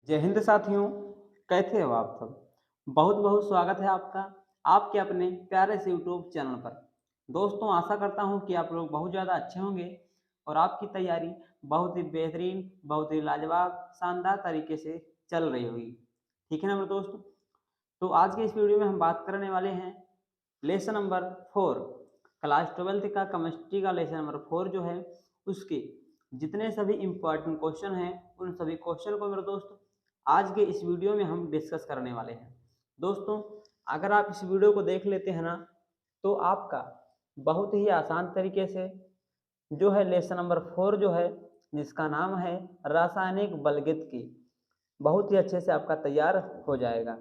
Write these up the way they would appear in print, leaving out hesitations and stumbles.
जय हिंद साथियों। कैसे हो आप सब? बहुत बहुत स्वागत है आपका आपके अपने प्यारे से यूट्यूब चैनल पर। दोस्तों, आशा करता हूं कि आप लोग बहुत ज़्यादा अच्छे होंगे और आपकी तैयारी बहुत ही बेहतरीन, बहुत ही लाजवाब, शानदार तरीके से चल रही होगी। ठीक है ना मेरे दोस्त? तो आज के इस वीडियो में हम बात करने वाले हैं लेसन नंबर 4, क्लास 12th का केमिस्ट्री का लेसन नंबर 4 जो है, उसके जितने सभी इम्पोर्टेंट क्वेश्चन हैं उन सभी क्वेश्चन को मेरे दोस्त आज के इस वीडियो में हम डिस्कस करने वाले हैं। दोस्तों, अगर आप इस वीडियो को देख लेते हैं ना, तो आपका बहुत ही आसान तरीके से जो है लेसन नंबर 4 जो है, जिसका नाम है रासायनिक बलगत बहुत ही अच्छे से आपका तैयार हो जाएगा।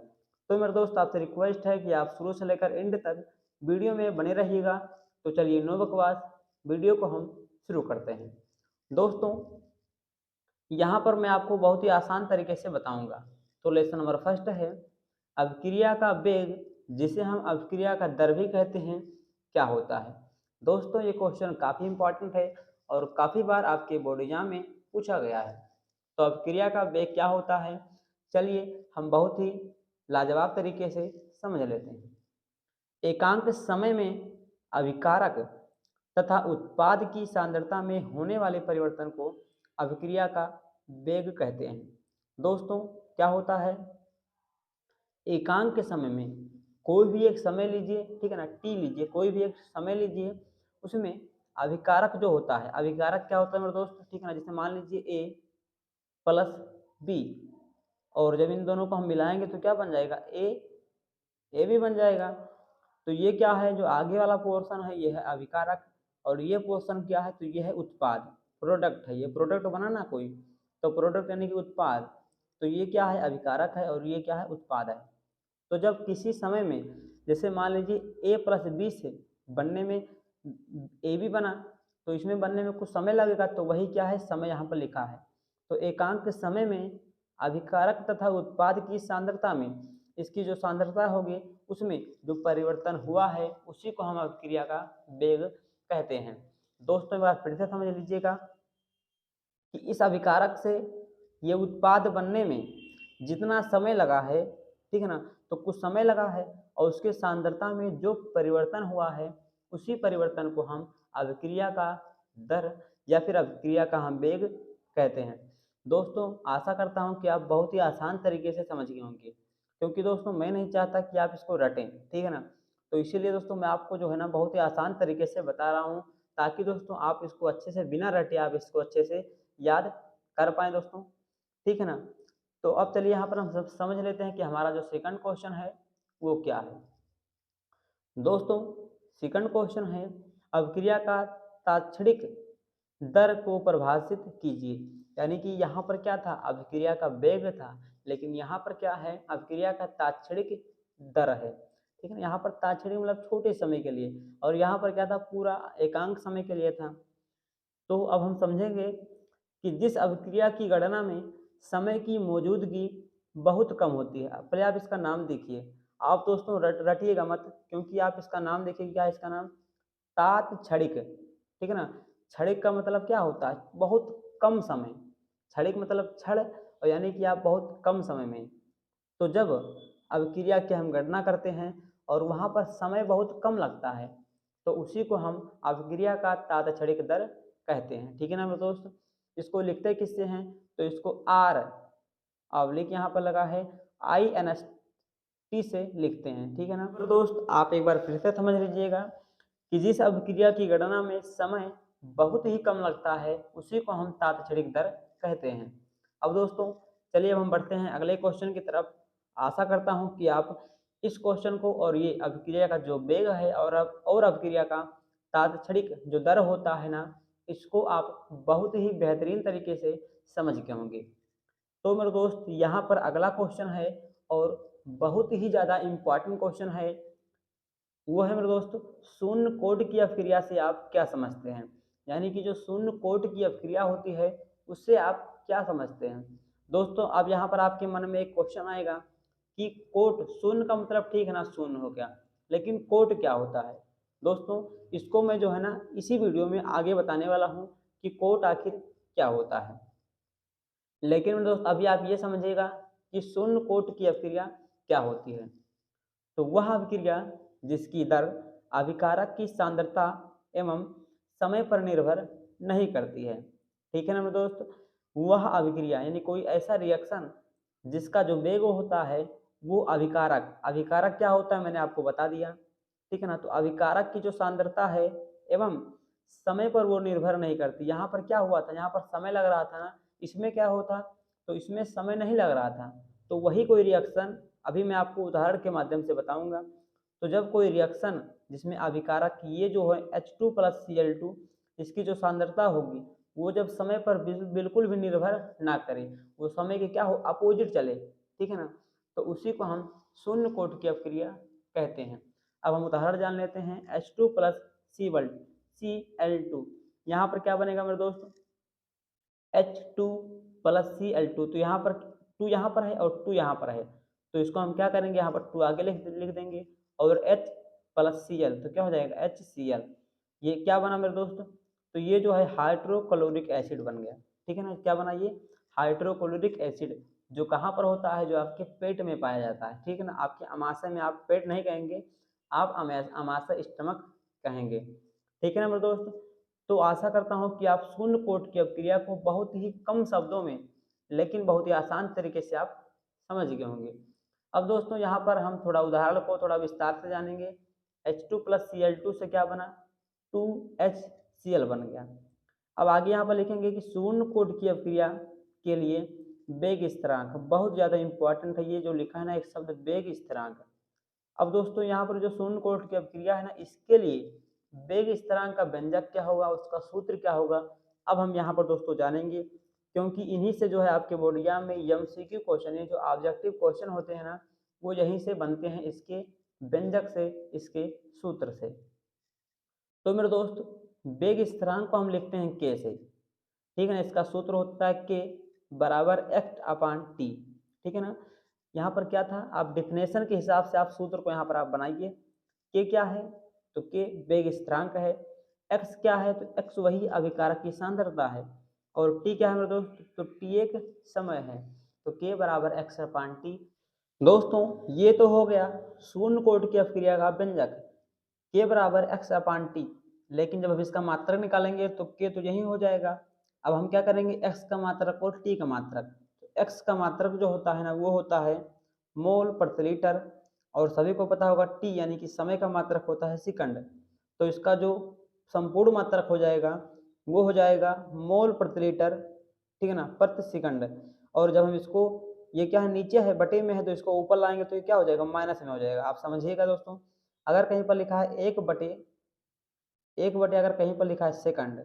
तो मेरे दोस्त, आपसे रिक्वेस्ट है कि आप शुरू से लेकर एंड तक वीडियो में बने रहिएगा। तो चलिए नो बकवास, वीडियो को हम शुरू करते हैं। दोस्तों, यहाँ पर मैं आपको बहुत ही आसान तरीके से बताऊंगा। तो लेसन नंबर फर्स्ट है अभिक्रिया का वेग, जिसे हम अभिक्रिया का दर भी कहते हैं, क्या होता है। दोस्तों, ये क्वेश्चन काफ़ी इंपॉर्टेंट है और काफ़ी बार आपके बोर्ड एग्जाम में पूछा गया है। तो अभिक्रिया का वेग क्या होता है, चलिए हम बहुत ही लाजवाब तरीके से समझ लेते हैं। एकांक समय में अभिकारक तथा उत्पाद की सांद्रता में होने वाले परिवर्तन को अभिक्रिया का वेग कहते हैं। दोस्तों, क्या होता है, एकांक के समय में कोई भी एक समय लीजिए, ठीक है ना, टी लीजिए, कोई भी एक समय लीजिए, उसमें अभिकारक जो होता है, अभिकारक क्या होता है मेरे दोस्त, ठीक है ना, जैसे मान लीजिए ए प्लस बी, और जब इन दोनों को हम मिलाएंगे तो क्या बन जाएगा, ए भी बन जाएगा। तो ये क्या है, जो आगे वाला पोर्शन है ये है अभिकारक, और ये पोर्शन क्या है, तो ये है उत्पाद, प्रोडक्ट है, ये प्रोडक्ट बना ना कोई, तो प्रोडक्ट यानी कि उत्पाद। तो ये क्या है, अभिकारक है, और ये क्या है, उत्पाद है। तो जब किसी समय में, जैसे मान लीजिए ए प्लस बी से बनने में ए भी बना, तो इसमें बनने में कुछ समय लगेगा, तो वही क्या है, समय यहाँ पर लिखा है। तो एकांक समय में अभिकारक तथा उत्पाद की सांद्रता में इसकी जो सांद्रता होगी, उसमें जो परिवर्तन हुआ है उसी को हम अभिक्रिया का वेग कहते हैं। दोस्तों, एक बार फिर से समझ लीजिएगा कि इस अभिकारक से ये उत्पाद बनने में जितना समय लगा है, ठीक है ना, तो कुछ समय लगा है, और उसके सांद्रता में जो परिवर्तन हुआ है उसी परिवर्तन को हम अभिक्रिया का दर या फिर अभिक्रिया का हम वेग कहते हैं। दोस्तों, आशा करता हूं कि आप बहुत ही आसान तरीके से समझ गए होंगे, क्योंकि दोस्तों मैं नहीं चाहता कि आप इसको रटें, ठीक है ना। तो इसीलिए दोस्तों मैं आपको जो है ना बहुत ही आसान तरीके से बता रहा हूँ, ताकि दोस्तों आप इसको अच्छे से बिना रटे आप इसको अच्छे से याद कर पाए दोस्तों, ठीक है ना। तो अब चलिए यहाँ पर हम सब समझ लेते हैं कि हमारा जो सेकंड क्वेश्चन है वो क्या है। दोस्तों, सेकंड क्वेश्चन है अभिक्रिया का तात्क्षणिक दर को परिभाषित कीजिए। यानी कि यहाँ पर क्या था, अभिक्रिया का वेग था, लेकिन यहाँ पर क्या है, अभिक्रिया का तात्क्षणिक दर है, ठीक है ना। यहाँ पर तात्क्षणिक मतलब छोटे समय के लिए, और यहाँ पर क्या था, पूरा एकांक समय के लिए था। तो अब हम समझेंगे कि जिस अभिक्रिया की गणना में समय की मौजूदगी बहुत कम होती है। पहले आप इसका नाम देखिए, आप दोस्तों रटिएगा मत, क्योंकि आप इसका नाम देखिए, क्या है इसका नाम, तात्क्षणिक, ठीक है ना। क्षणिक का मतलब क्या होता है, बहुत कम समय, क्षणिक मतलब क्षण, और यानी कि आप बहुत कम समय में। तो जब अभिक्रिया की हम गणना करते हैं और वहाँ पर समय बहुत कम लगता है, तो उसी को हम अभिक्रिया का तात्क्षणिक दर कहते हैं, ठीक है ना मेरे दोस्त। इसको लिखते किससे हैं, तो इसको आर ऑब्लिक यहाँ पर लगा है आई एन एस टी से लिखते हैं, ठीक है ना। तो दोस्त, आप एक बार फिर से समझ लीजिएगा कि जिस अभिक्रिया की गणना में समय बहुत ही कम लगता है उसी को हम तात्क्षणिक दर कहते हैं। अब दोस्तों, चलिए अब हम बढ़ते हैं अगले क्वेश्चन की तरफ। आशा करता हूं कि आप इस क्वेश्चन को और ये अभिक्रिया का जो वेग है और अभिक्रिया का तात्क्षणिक जो दर होता है ना, इसको आप बहुत ही बेहतरीन तरीके से समझ गए होंगे। तो मेरे दोस्त, यहाँ पर अगला क्वेश्चन है और बहुत ही ज़्यादा इम्पॉर्टेंट क्वेश्चन है। वो है मेरे दोस्त, शून्य कोट की अपक्रिया से आप क्या समझते हैं। यानी कि जो शून्य कोट की अपक्रिया होती है उससे आप क्या समझते हैं। दोस्तों, अब यहाँ पर आपके मन में एक क्वेश्चन आएगा कि कोट, शून्य का मतलब ठीक है ना, शून्य हो गया, लेकिन कोट क्या होता है। दोस्तों, इसको मैं जो है ना इसी वीडियो में आगे बताने वाला हूँ कि कोट आखिर क्या होता है। लेकिन मेरे दोस्त अभी आप ये समझिएगा कि शून्य कोट की अपक्रिया क्या होती है। तो वह अभिक्रिया जिसकी दर अभिकारक की सांद्रता एवं समय पर निर्भर नहीं करती है। ठीक है ना मेरे दोस्त, वह अभिक्रिया यानी कोई ऐसा रिएक्शन जिसका जो वेग होता है वो अभिकारक, अभिकारक क्या होता है मैंने आपको बता दिया। ठीक है ना, तो अभिकारक की जो सांद्रता है एवं समय पर वो निर्भर नहीं करती। यहाँ पर क्या हुआ था, यहाँ पर समय लग रहा था ना, इसमें क्या होता, तो इसमें समय नहीं लग रहा था। तो वही कोई रिएक्शन अभी मैं आपको उदाहरण के माध्यम से बताऊंगा। तो जब कोई रिएक्शन जिसमें अभिकारक ये जो है H2+Cl2 इसकी जो सांद्रता होगी वो जब समय पर बिल्कुल भी निर्भर ना करे, वो समय के क्या हो अपोजिट चले, ठीक है ना, तो उसी को हम शून्य कोट की अपक्रिया कहते हैं। अब हम उदाहरण जान लेते हैं। H2+Cl2 यहाँ पर क्या बनेगा मेरे दोस्त, H2+Cl2, तो यहाँ पर 2 यहाँ पर है और 2 यहाँ पर है, तो इसको हम क्या करेंगे, यहाँ पर 2 आगे लिख देंगे और H+Cl तो क्या हो जाएगा HCl। ये क्या बना मेरे दोस्त, तो ये जो है हाइड्रोक्लोरिक एसिड बन गया। ठीक है ना, क्या बना ये हाइड्रोक्लोरिक एसिड, जो कहाँ पर होता है, जो आपके पेट में पाया जाता है। ठीक है ना, आपके अमाशय में आप पेट नहीं कहेंगे, आप अमाशय स्टमक कहेंगे। ठीक है ना मेरे दोस्त, तो आशा करता हूँ कि आप शून्य कोट की अपक्रिया को बहुत ही कम शब्दों में लेकिन बहुत ही आसान तरीके से आप समझ गए होंगे। अब दोस्तों यहाँ पर हम थोड़ा उदाहरण को थोड़ा विस्तार से जानेंगे। H2+Cl2 से क्या बना, 2HCl बन गया। अब आगे यहाँ पर लिखेंगे कि शून्य कोट की अपक्रिया के लिए वेग स्थिरांक बहुत ज़्यादा इंपॉर्टेंट है। ये जो लिखा है ना एक शब्द वेग स्थिरांक। अब दोस्तों यहाँ पर जो शून्य कोट की अपक्रिया है ना, इसके लिए वेग स्थिरांक का व्यंजक क्या होगा, उसका सूत्र क्या होगा, अब हम यहाँ पर दोस्तों जानेंगे। क्योंकि इन्हीं से जो है आपके बोर्ड एग्जाम में MCQ क्वेश्चन है, जो ऑब्जेक्टिव क्वेश्चन होते हैं ना, वो यहीं से बनते हैं, इसके व्यंजक से, इसके सूत्र से। तो मेरे दोस्त वेग स्थिरांक को हम लिखते हैं k से। ठीक है ना, इसका सूत्र होता है k बराबर x/t। ठीक है ना, यहाँ पर क्या था, आप डिफिनेशन के हिसाब से आप सूत्र को यहाँ पर आप बनाइए। k क्या है, तो k वेग स्थिरांक है। x क्या है, तो x वही अभिकारक की सांद्रता है। और t क्या है मेरे दोस्त, तो t एक समय है, तो k बराबर x/t। दोस्तों ये तो हो गया शून्य कोट की अपक्रिया का व्यंजक k बराबर x/t। लेकिन जब हम इसका मात्रक निकालेंगे तो k तो यही हो जाएगा। अब हम क्या करेंगे, x का मात्रक और t का मात्रक। तो x का मात्रक जो होता है ना वो होता है मोल प्रति लीटर, और सभी को पता होगा t यानी कि समय का मात्रक होता है सेकंड। तो इसका जो संपूर्ण मात्रक हो जाएगा वो हो जाएगा मोल प्रति लीटर, ठीक है ना, प्रति सेकंड। और जब हम इसको, ये क्या है नीचे है बटे में है, तो इसको ऊपर लाएंगे तो ये क्या हो जाएगा माइनस में हो जाएगा। आप समझिएगा दोस्तों, अगर कहीं पर लिखा है एक बटे अगर कहीं पर लिखा है सेकंड,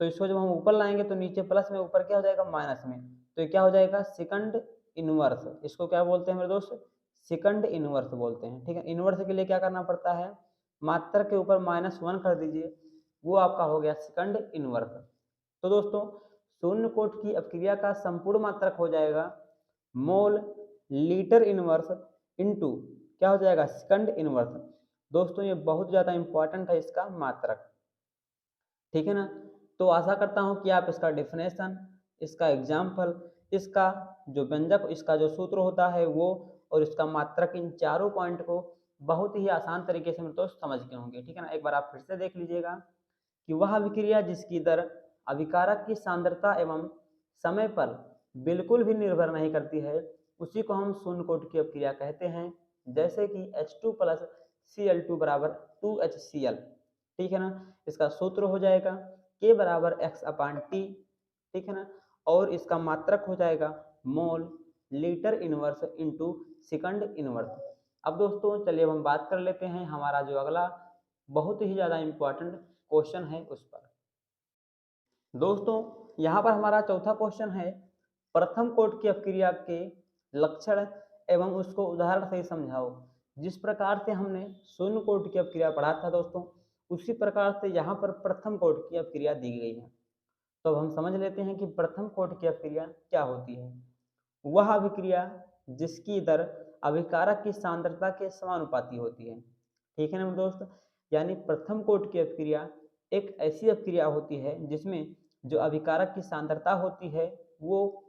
तो इसको जब हम ऊपर लाएंगे तो नीचे प्लस में, ऊपर क्या हो जाएगा माइनस में, तो ये क्या हो जाएगा सेकंड इनवर्स। इसको क्या बोलते हैं मेरे दोस्त, सेकंड इनवर्स बोलते हैं। ठीक है, इनवर्स के लिए क्या करना पड़ता है, मात्रक के ऊपर -1 कर दीजिए, वो आपका हो गया सेकंड इनवर्स। तो दोस्तों शून्य कोट की अपक्रिया का संपूर्ण मात्रक हो जाएगा मोल लीटर इनवर्स इनटू क्या हो जाएगा सेकंड इनवर्स। दोस्तों ये बहुत ज़्यादा इंपॉर्टेंट है इसका मात्रक। ठीक है ना, तो आशा करता हूँ कि आप इसका डेफिनेशन, इसका एग्जाम्पल, इसका जो व्यंजक, इसका जो सूत्र होता है वो, और इसका मात्रक, इन चारों पॉइंट को बहुत ही आसान तरीके से मेरे दोस्त समझ गए होंगे। ठीक है ना, एक बार आप फिर से देख लीजिएगा कि वह अभिक्रिया जिसकी दर अभिकारक की सांद्रता एवं समय पर बिल्कुल भी निर्भर नहीं करती है, उसी को हम शून्य कोट की अपक्रिया कहते हैं। जैसे कि H2+Cl2 बराबर 2HCl। ठीक है ना, इसका सूत्र हो जाएगा k बराबर x/t। ठीक है ना, और इसका मात्रक हो जाएगा mole litre inverse into second inverse. अब दोस्तों चलिए अब हम बात कर लेते हैं हमारा जो अगला बहुत ही ज़्यादा इम्पोर्टेंट क्वेश्चन है उस पर। दोस्तों यहाँ पर हमारा चौथा क्वेश्चन है, प्रथम कोट की अपक्रिया के लक्षण एवं उसको उदाहरण से समझाओ। जिस प्रकार से हमने शून्य कोट की अपक्रिया पढ़ा था दोस्तों, उसी प्रकार से यहाँ पर प्रथम कोट की अपक्रिया दी गई है। तो अब हम समझ लेते हैं कि प्रथम कोट की अपक्रिया क्या होती है। वह अभिक्रिया जिसकी दर अभिकारक की सांद्रता के समानुपाती होती है। ठीक है ना दोस्त, यानी प्रथम कोट की अपक्रिया एक ऐसी अपक्रिया होती है जिसमें जो अभिकारक की सांद्रता होती है वो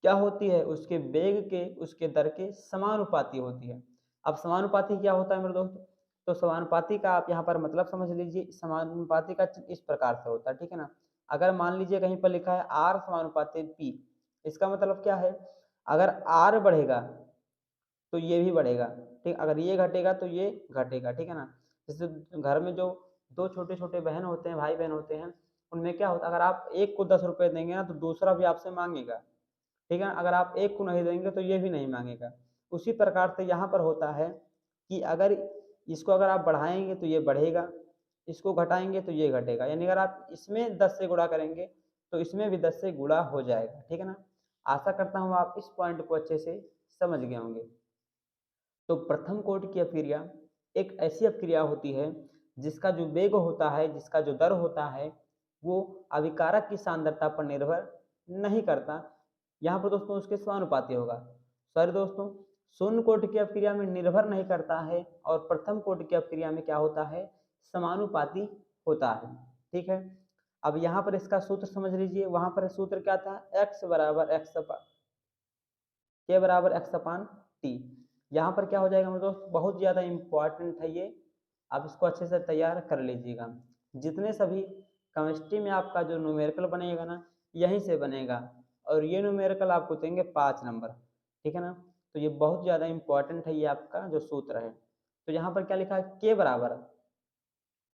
क्या होती है, उसके वेग के, उसके दर के समानुपाती होती है। अब समानुपाती क्या होता है मेरे दोस्त? तो समानुपाती का आप यहाँ पर मतलब समझ लीजिए, समानुपाती का चिन्ह इस प्रकार से होता है, ठीक है ना। अगर मान लीजिए कहीं पर लिखा है आर समानुपाती पी, इसका मतलब क्या है, अगर आर बढ़ेगा तो ये भी बढ़ेगा, ठीक। अगर ये घटेगा तो ये घटेगा, ठीक है ना। जैसे घर में जो दो छोटे छोटे बहन होते हैं, भाई बहन होते हैं, उनमें क्या होता है, अगर आप एक को 10 रुपये देंगे ना तो दूसरा भी आपसे मांगेगा, ठीक है ना। अगर आप एक को नहीं देंगे तो ये भी नहीं मांगेगा। उसी प्रकार से यहाँ पर होता है कि अगर इसको अगर आप बढ़ाएंगे तो ये बढ़ेगा, इसको घटाएंगे तो ये घटेगा, यानी अगर आप इसमें 10 से गुणा करेंगे तो इसमें भी 10 से गुणा हो जाएगा, ठीक है ना। आशा करता हूँ आप इस पॉइंट को अच्छे से समझ गए होंगे। तो प्रथम कोटि की अपक्रिया एक ऐसी अपक्रिया होती है जिसका जो वेग होता है, जिसका जो दर होता है, वो अभिकारक की सांद्रता पर निर्भर नहीं करता। यहाँ पर दोस्तों उसके समानुपाती होगा। सॉरी दोस्तों, शून्य कोटि की अपक्रिया में निर्भर नहीं करता है और प्रथम कोटि की अपक्रिया में क्या होता है, समानुपाती होता है, ठीक है। अब यहाँ पर इसका सूत्र समझ लीजिए, वहां पर सूत्र क्या था, x बराबर एक्स के बराबर एक्स अपान टी। यहाँ पर क्या हो जाएगा मेरे दोस्त, बहुत ज़्यादा इंपॉर्टेंट है ये, आप इसको अच्छे से तैयार कर लीजिएगा। जितने सभी केमिस्ट्री में आपका जो न्यूमेरिकल बनेगा ना, यहीं से बनेगा, और ये न्यूमेरिकल आपको देंगे 5 नंबर, ठीक है ना। तो ये बहुत ज़्यादा इंपॉर्टेंट है, ये आपका जो सूत्र है। तो यहाँ पर क्या लिखा है, के बराबर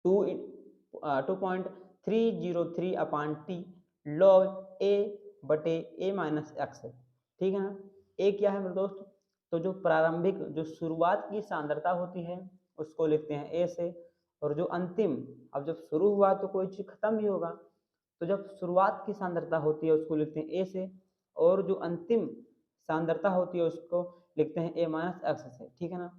2.303 अपान टी लॉग ए बटे ए माइनस एक्स, ठीक है ना। ए क्या है मेरे दोस्त, तो जो प्रारंभिक जो शुरुआत की सांद्रता होती है उसको लिखते हैं ए से, और जो अंतिम, अब जब शुरू हुआ तो कोई चीज खत्म भी होगा, तो जब शुरुआत की सांद्रता होती है उसको लिखते हैं ए से, और जो अंतिम सांद्रता होती है उसको लिखते हैं ए माइनस एक्स से, ठीक है ना।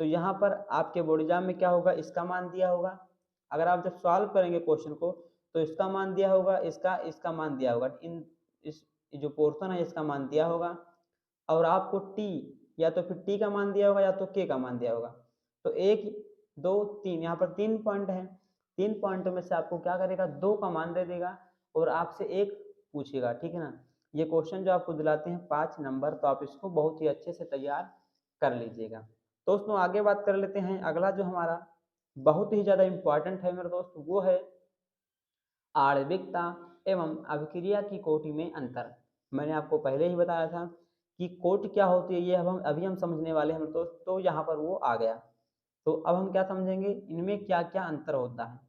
तो यहाँ पर आपके बोर्ड एग्जाम में क्या होगा, इसका मान दिया होगा, अगर आप जब सॉल्व करेंगे क्वेश्चन को तो इसका मान दिया होगा, इसका मान दिया होगा, इन इस जो पोर्शन है इसका मान दिया होगा, और आपको टी या तो फिर टी का मान दिया होगा या तो के का मान दिया होगा। तो एक दो तीन, यहाँ पर 3 पॉइंट है, 3 पॉइंट में से आपको क्या करेगा, 2 का मान दे देगा और आपसे एक पूछेगा, ठीक है ना। ये क्वेश्चन जो आपको दिलाते हैं 5 नंबर, तो आप इसको बहुत ही अच्छे से तैयार कर लीजिएगा। दोस्तों आगे बात कर लेते हैं, अगला जो हमारा बहुत ही ज़्यादा इम्पॉर्टेंट है मेरे दोस्त, वो है आणविकता एवं अभिक्रिया की कोटि में अंतर। मैंने आपको पहले ही बताया था कि कोटि क्या होती है, ये अब हम अभी हम समझने वाले हैं दोस्त, तो यहाँ पर वो आ गया। तो अब हम क्या समझेंगे, इनमें क्या क्या अंतर होता है।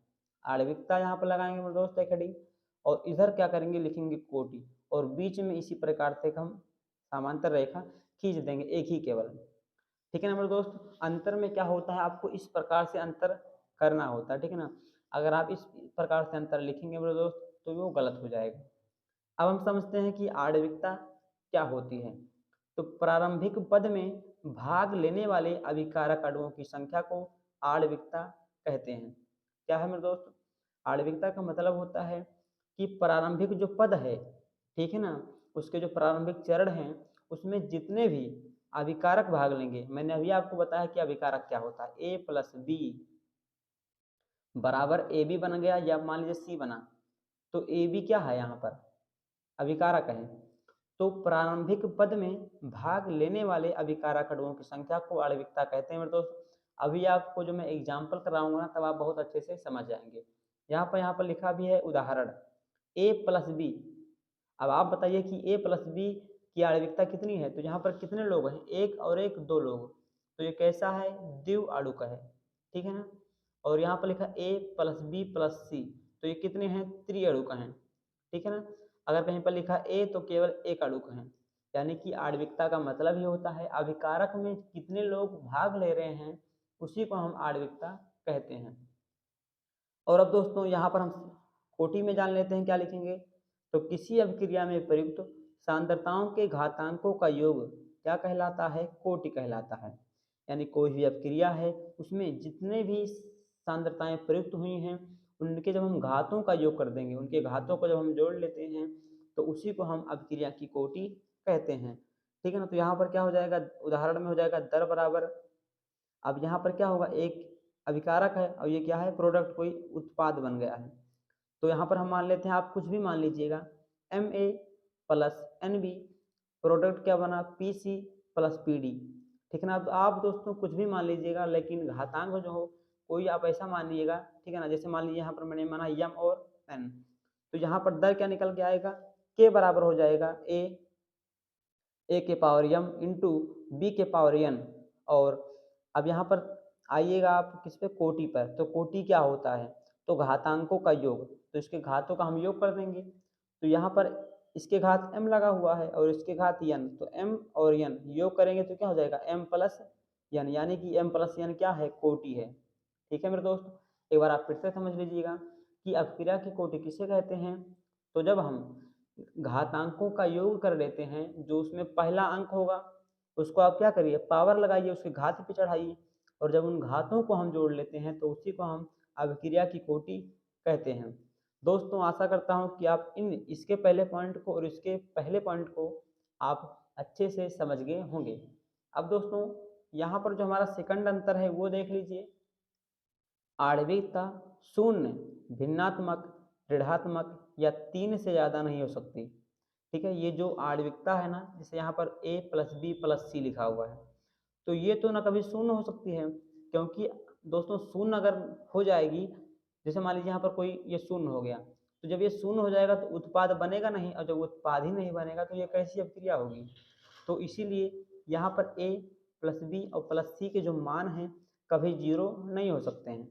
आणविकता यहाँ पर लगाएंगे मेरे दोस्त एक हेडिंग, और इधर क्या करेंगे, लिखेंगे कोटि, और बीच में इसी प्रकार से हम समांतर रेखा खींच देंगे एक ही केवल, ठीक है ना मेरे दोस्त। अंतर में क्या होता है, आपको इस प्रकार से अंतर करना होता है, ठीक है ना। अगर आप इस प्रकार से अंतर लिखेंगे मेरे दोस्त तो वो गलत हो जाएगा। अब हम समझते हैं कि आणविकता क्या होती है। तो प्रारंभिक पद में भाग लेने वाले अभिकारक अणुओं की संख्या को आणविकता कहते हैं। क्या है मेरे दोस्त, आणविकता का मतलब होता है कि प्रारंभिक जो पद है, ठीक है ना, उसके जो प्रारंभिक चरण हैं उसमें जितने भी अभिकारक भाग लेंगे, मैंने अभी आपको बताया कि अभिकारक क्या होता है, ए प्लस बी बराबर ए बी बन गया, या मान लीजिए सी बना, तो ए बी क्या है, यहाँ पर अभिकारक है। तो प्रारंभिक पद में भाग लेने वाले अभिकारक अणुओं की संख्या को आणविकता कहते हैं मेरे दोस्त। अभी आपको जो मैं एग्जाम्पल कराऊंगा ना, तब आप बहुत अच्छे से समझ जाएंगे। यहाँ पर लिखा भी है उदाहरण, ए प्लस बी। अब आप बताइए कि ए प्लस बी की आणविकता कितनी है, तो यहाँ पर कितने लोग हैं, एक और एक, 2 लोग, तो ये कैसा है, द्विव अणुक है, ठीक है ना। और यहाँ पर लिखा ए प्लस बी प्लस सी, तो ये कितने हैं, त्रिअणुक हैं, ठीक है ना। अगर कहीं पर लिखा ए तो केवल एक अणुक है, यानी कि आणविकता का मतलब ही होता है अभिकारक में कितने लोग भाग ले रहे हैं, उसी को हम आणविकता कहते हैं। और अब दोस्तों यहाँ पर हम कोटि में जान लेते हैं क्या लिखेंगे। तो किसी अभिक्रिया में प्रयुक्त सांद्रताओं के घातांकों का योग क्या कहलाता है, कोटि कहलाता है। यानी कोई भी अभिक्रिया है उसमें जितने भी सांद्रताएं प्रयुक्त हुई हैं उनके जब हम घातों का योग कर देंगे, उनके घातों को जब हम जोड़ लेते हैं तो उसी को हम अभिक्रिया की कोटि कहते हैं, ठीक है ना। तो यहाँ पर क्या हो जाएगा, उदाहरण में हो जाएगा दर बराबर, अब यहाँ पर क्या होगा, एक अभिकारक है और ये क्या है, प्रोडक्ट, कोई उत्पाद बन गया है। तो यहाँ पर हम मान लेते हैं, आप कुछ भी मान लीजिएगा, M A plus N B product क्या बना, P C plus P D. ठीक है ना। अब आप दोस्तों कुछ भी मान लीजिएगा, लेकिन घातांक जो हो कोई आप ऐसा मान लीजिएगा, ठीक है ना। जैसे मान लीजिए यहाँ पर मैंने माना यम और एन, तो यहाँ पर दर क्या निकल के आएगा, के बराबर हो जाएगा ए के पावर यम इंटू बी के पावर एन। और अब यहाँ पर आइएगा आप किस पे, कोटि पर। तो कोटि क्या होता है, तो घातांकों का योग, तो इसके घातों का हम योग कर देंगे। तो यहाँ पर इसके घात m लगा हुआ है और इसके घात n, तो m और n योग करेंगे तो क्या हो जाएगा m प्लस n, यानी कि m प्लस n क्या है, कोटि है। ठीक है मेरे दोस्त, एक बार आप फिर से समझ लीजिएगा कि अपक्रिया की कोटि किसे कहते हैं। तो जब हम घातांकों का योग कर लेते हैं, जो उसमें पहला अंक होगा उसको आप क्या करिए, पावर लगाइए, उसके घात पे चढ़ाइए, और जब उन घातों को हम जोड़ लेते हैं तो उसी को हम अभिक्रिया की कोटि कहते हैं। दोस्तों आशा करता हूं कि आप इसके पहले पॉइंट को और इसके पहले पॉइंट को आप अच्छे से समझ गए होंगे। अब दोस्तों यहाँ पर जो हमारा सेकंड अंतर है वो देख लीजिए, आणविकता शून्य, भिन्नात्मक, ऋणात्मक या 3 से ज़्यादा नहीं हो सकती। ठीक है, ये जो आणविकता है ना, जैसे यहाँ पर A प्लस बी प्लस सी लिखा हुआ है, तो ये तो ना कभी शून्य हो सकती है, क्योंकि दोस्तों शून्य अगर हो जाएगी, जैसे मान लीजिए यहाँ पर कोई ये शून्य हो गया, तो जब ये शून्य हो जाएगा तो उत्पाद बनेगा नहीं, और जब उत्पाद ही नहीं बनेगा तो ये कैसी अभिक्रिया होगी। तो इसीलिए यहाँ पर A प्लस बी और प्लस सी के जो मान हैं कभी जीरो नहीं हो सकते हैं,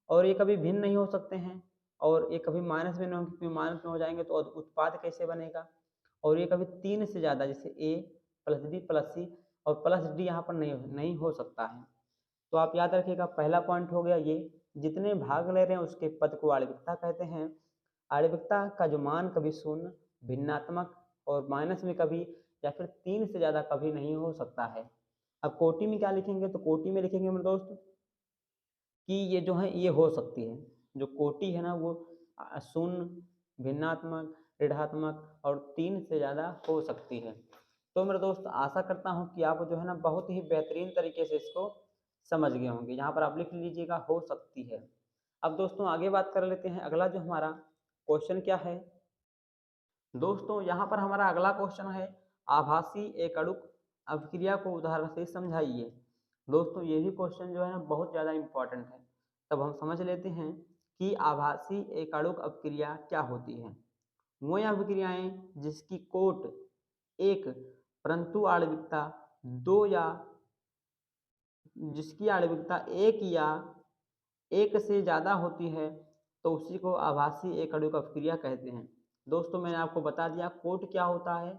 और ये कभी भिन्न नहीं हो सकते हैं, और ये कभी माइनस में नहीं होंगे, क्योंकि माइनस में हो जाएंगे तो उत्पाद कैसे बनेगा। और ये कभी 3 से ज़्यादा, जैसे ए प्लस बी प्लस सी और प्लस डी यहाँ पर नहीं हो सकता है। तो आप याद रखिएगा, पहला पॉइंट हो गया ये, जितने भाग ले रहे हैं उसके पद को आणविकता कहते हैं। आणविकता का जो मान कभी शून्य, भिन्नात्मक और माइनस में कभी, या फिर 3 से ज़्यादा कभी नहीं हो सकता है। अब कोटि में क्या लिखेंगे, तो कोटि में लिखेंगे मेरे दोस्त कि ये जो है ये हो सकती है, जो कोटि है ना वो शून्य, भिन्नात्मक, ऋणात्मक और 3 से ज़्यादा हो सकती है। तो मेरे दोस्त आशा करता हूँ कि आप जो है ना बहुत ही बेहतरीन तरीके से इसको समझ गए होंगे। यहाँ पर आप लिख लीजिएगा हो सकती है। अब दोस्तों आगे बात कर लेते हैं, अगला जो हमारा क्वेश्चन क्या है। दोस्तों यहाँ पर हमारा अगला क्वेश्चन है, आभासी एकअणुक अभिक्रिया को उदाहरण से समझाइए। दोस्तों ये भी क्वेश्चन जो है ना बहुत ज़्यादा इम्पोर्टेंट है। तब हम समझ लेते हैं कि आभासी एकअणुक अभिक्रिया क्या होती है। वो अभिक्रियाएं जिसकी कोट एक परंतु आणविकता दो, या जिसकी आणविकता एक या एक से ज़्यादा होती है, तो उसी को आभासी एकअणुक अभिक्रिया कहते हैं। दोस्तों मैंने आपको बता दिया कोट क्या होता है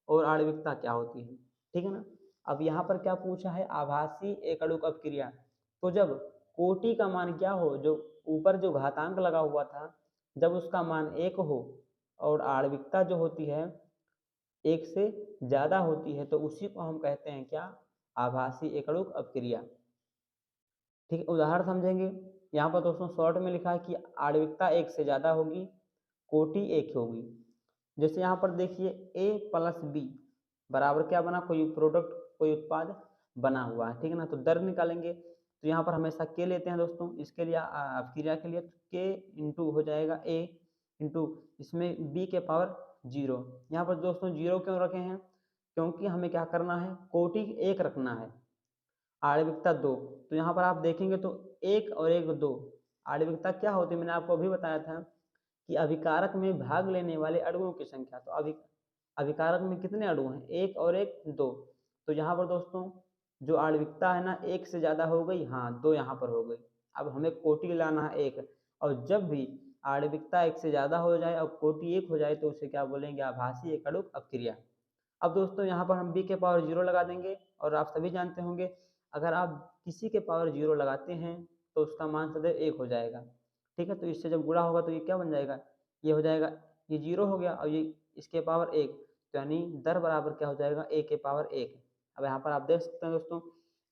और आणविकता क्या होती है, ठीक है ना। अब यहाँ पर क्या पूछा है, आभासी एकअणुक अभिक्रिया। तो जब कोटि का मान क्या हो, जो ऊपर जो घातांक लगा हुआ था, जब उसका मान 1 हो और आणविकता जो होती है 1 से ज़्यादा होती है, तो उसी को हम कहते हैं क्या, आभासी एकअणुक अभिक्रिया। ठीक है, उदाहरण समझेंगे। यहाँ पर दोस्तों शॉर्ट में लिखा है कि आणविकता 1 से ज़्यादा होगी, कोटि 1 होगी। जैसे यहाँ पर देखिए A प्लस बी बराबर क्या बना, कोई प्रोडक्ट कोई उत्पाद बना हुआ है, ठीक है ना। तो दर निकालेंगे, तो यहाँ पर हमेशा के लेते हैं दोस्तों, इसके लिए अभिक्रिया के लिए के इंटू हो जाएगा A इंटू इसमें B के पावर 0। यहाँ पर दोस्तों 0 क्यों रखे हैं, क्योंकि हमें क्या करना है, कोटि 1 रखना है, आणविकता 2। तो यहाँ पर आप देखेंगे तो 1 और 1 2, आणविकता क्या होती है, मैंने आपको अभी बताया था कि अभिकारक में भाग लेने वाले अणुओं की संख्या। तो अभिकारक में कितने अणु हैं, 1 और 1 2। तो यहाँ पर दोस्तों जो आणविकता है ना 1 से ज़्यादा हो गई, हाँ 2 यहाँ पर हो गई। अब हमें कोटि लाना है 1, और जब भी आणविकता 1 से ज़्यादा हो जाए और कोटि 1 हो जाए तो उसे क्या बोलेंगे, आभासी एकअणुक अभिक्रिया। अब दोस्तों यहाँ पर हम b के पावर 0 लगा देंगे, और आप सभी जानते होंगे अगर आप किसी के पावर 0 लगाते हैं तो उसका मान सदैव 1 हो जाएगा। ठीक है, तो इससे जब गुणा होगा तो ये क्या बन जाएगा, ये हो जाएगा, ये 0 हो गया और ये इसके पावर 1, तो यानी दर बराबर क्या हो जाएगा, a के पावर 1। अब यहाँ पर आप देख सकते हैं दोस्तों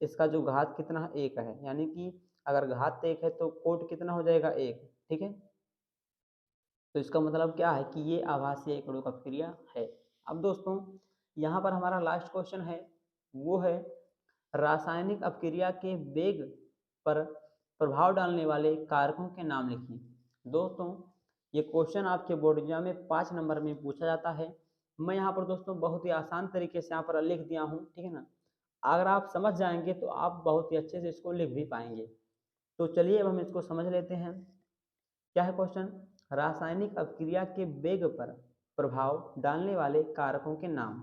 इसका जो घात कितना है, 1 है, यानी कि अगर घात 1 है तो कोट कितना हो जाएगा, 1। ठीक है, तो इसका मतलब क्या है कि ये आभासी एकअणुक अभिक्रिया है। अब दोस्तों यहाँ पर हमारा लास्ट क्वेश्चन है, वो है रासायनिक अपक्रिया के वेग पर प्रभाव डालने वाले कारकों के नाम लिखिए। दोस्तों ये क्वेश्चन आपके बोर्ड एग्जाम में 5 नंबर में पूछा जाता है। मैं यहाँ पर दोस्तों बहुत ही आसान तरीके से यहाँ पर लिख दिया हूँ, ठीक है ना। अगर आप समझ जाएंगे तो आप बहुत ही अच्छे से इसको लिख भी पाएंगे। तो चलिए अब हम इसको समझ लेते हैं। क्या है क्वेश्चन? रासायनिक अपक्रिया के वेग पर प्रभाव डालने वाले कारकों के नाम।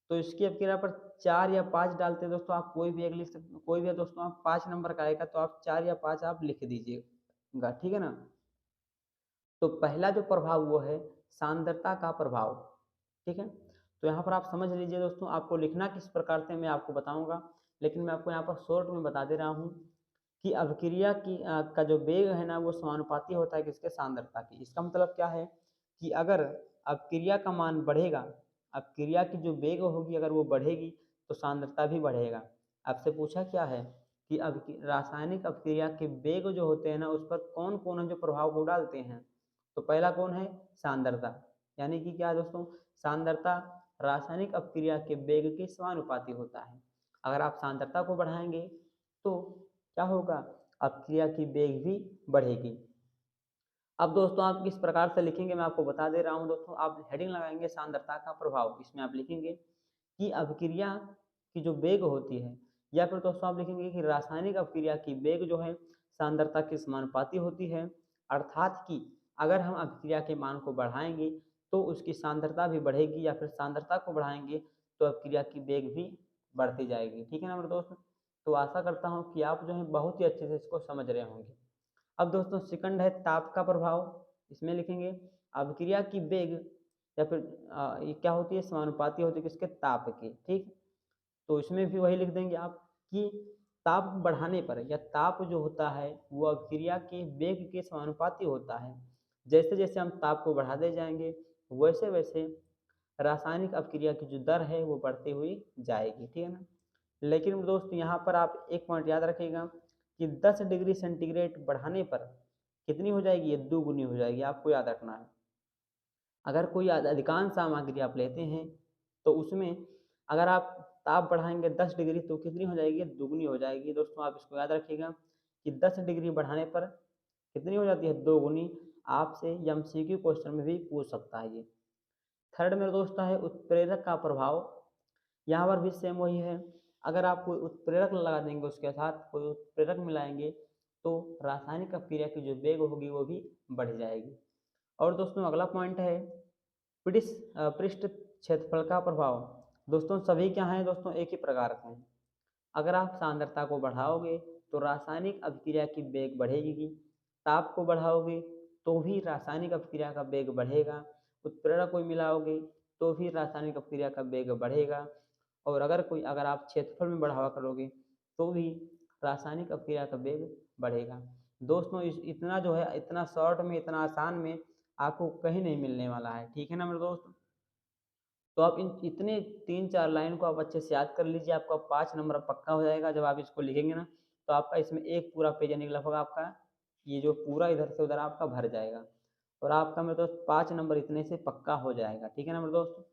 तो इसकी अपक्रिया पर 4 या 5 डालते हैं दोस्तों, आप कोई भी एक लिख सकते, कोई भी दोस्तों आप 5 नंबर का आएगा तो आप 4 या 5 आप लिख दीजिएगा, ठीक है ना। तो पहला जो प्रभाव वो है सांद्रता का प्रभाव, ठीक है। तो यहाँ पर आप समझ लीजिए दोस्तों, आपको लिखना किस प्रकार से मैं आपको बताऊंगा, लेकिन मैं आपको यहाँ पर शॉर्ट में बता दे रहा हूँ कि अभिक्रिया का जो वेग है ना वो समानुपाती होता है किसके? सांद्रता की। इसका मतलब क्या है कि अगर अभिक्रिया का मान बढ़ेगा, अभिक्रिया की जो वेग होगी अगर वो बढ़ेगी तो सांद्रता भी बढ़ेगा। आपसे पूछा क्या है कि अब रासायनिक अभिक्रिया के वेग जो होते हैं ना उस पर कौन कौन जो प्रभाव को डालते हैं। तो पहला कौन है? सांद्रता। यानी कि क्या है दोस्तों? सांद्रता रासायनिक अपक्रिया के वेग के समानुपाती होता है। अगर आप सांद्रता को बढ़ाएंगे तो क्या होगा? अपक्रिया की वेग भी बढ़ेगी। अब दोस्तों आप किस प्रकार से लिखेंगे मैं आपको बता दे रहा हूँ दोस्तों। आप हेडिंग लगाएंगे सांद्रता का प्रभाव, इसमें आप लिखेंगे कि अपक्रिया की जो वेग होती है, या फिर दोस्तों आप लिखेंगे कि रासायनिक अपक्रिया की वेग जो है सांद्रता के समानुपाती होती है, अर्थात कि अगर हम अपक्रिया के मान को बढ़ाएंगे तो उसकी सांद्रता भी बढ़ेगी, या फिर सांद्रता को बढ़ाएंगे तो अपक्रिया की वेग भी बढ़ती जाएगी, ठीक है ना मेरे दोस्त। तो आशा करता हूँ कि आप जो है बहुत ही अच्छे से इसको समझ रहे होंगे। अब दोस्तों सेकंड है ताप का प्रभाव। इसमें लिखेंगे अभिक्रिया की वेग या फिर ये क्या होती है? समानुपाती होती है किसके? ताप के, ठीक। तो इसमें भी वही लिख देंगे आप कि ताप बढ़ाने पर, या ताप जो होता है वो अभिक्रिया के वेग के समानुपाती होता है। जैसे जैसे हम ताप को बढ़ाते जाएंगे वैसे वैसे रासायनिक अपक्रिया की जो दर है वो बढ़ती हुई जाएगी, ठीक है ना। लेकिन दोस्त यहाँ पर आप एक पॉइंट याद रखिएगा कि 10 डिग्री सेंटीग्रेड बढ़ाने पर कितनी हो जाएगी? ये दोगुनी हो जाएगी, आपको याद रखना है। अगर कोई अधिकांश सामग्री आप लेते हैं तो उसमें अगर आप ताप बढ़ाएंगे 10 डिग्री तो कितनी हो जाएगी? दुगनी हो जाएगी। दोस्तों आप इसको याद रखिएगा कि 10 डिग्री बढ़ाने पर कितनी हो जाती है? दोगुनी। आपसे एमसीक्यू क्वेश्चन में भी पूछ सकता है ये। थर्ड मेरे दोस्त है उत्प्रेरक का प्रभाव। यहाँ पर भी सेम वही है, अगर आप कोई उत्प्रेरक लगा देंगे उसके साथ कोई उत्प्रेरक मिलाएंगे तो रासायनिक अपक्रिया की जो वेग होगी वो भी बढ़ जाएगी। और दोस्तों अगला पॉइंट है पृष्ठ क्षेत्रफल का प्रभाव। दोस्तों सभी क्या हैं दोस्तों? एक ही प्रकार के हैं। अगर आप सांद्रता को बढ़ाओगे तो रासायनिक अभिक्रिया की वेग बढ़ेगी, ताप को बढ़ाओगे तो भी रासायनिक अभिक्रिया का वेग बढ़ेगा, उत्प्रेरक को मिलाओगे तो भी रासायनिक अभिक्रिया का वेग बढ़ेगा, और अगर आप क्षेत्रफल में बढ़ावा करोगे तो भी रासायनिक अपक्रिया का वेग बढ़ेगा। दोस्तों इतना जो है, इतना शॉर्ट में, इतना आसान में आपको कहीं नहीं मिलने वाला है, ठीक है ना मेरे दोस्त। तो आप इन इतने 3-4 लाइन को आप अच्छे से याद कर लीजिए, आपका 5 नंबर पक्का हो जाएगा। जब आप इसको लिखेंगे ना तो आपका इसमें एक पूरा पेज नहीं लगभग आपका ये जो पूरा इधर से उधर आपका भर जाएगा, और आपका मेरे दोस्त 5 नंबर इतने से पक्का हो जाएगा, ठीक है ना मेरे दोस्त।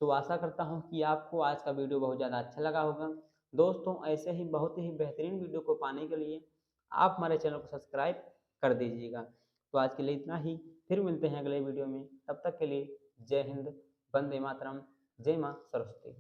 तो आशा करता हूँ कि आपको आज का वीडियो बहुत ज़्यादा अच्छा लगा होगा। दोस्तों ऐसे ही बहुत ही बेहतरीन वीडियो को पाने के लिए आप हमारे चैनल को सब्सक्राइब कर दीजिएगा। तो आज के लिए इतना ही, फिर मिलते हैं अगले वीडियो में। तब तक के लिए जय हिंद, वंदे मातरम, जय माँ सरस्वती।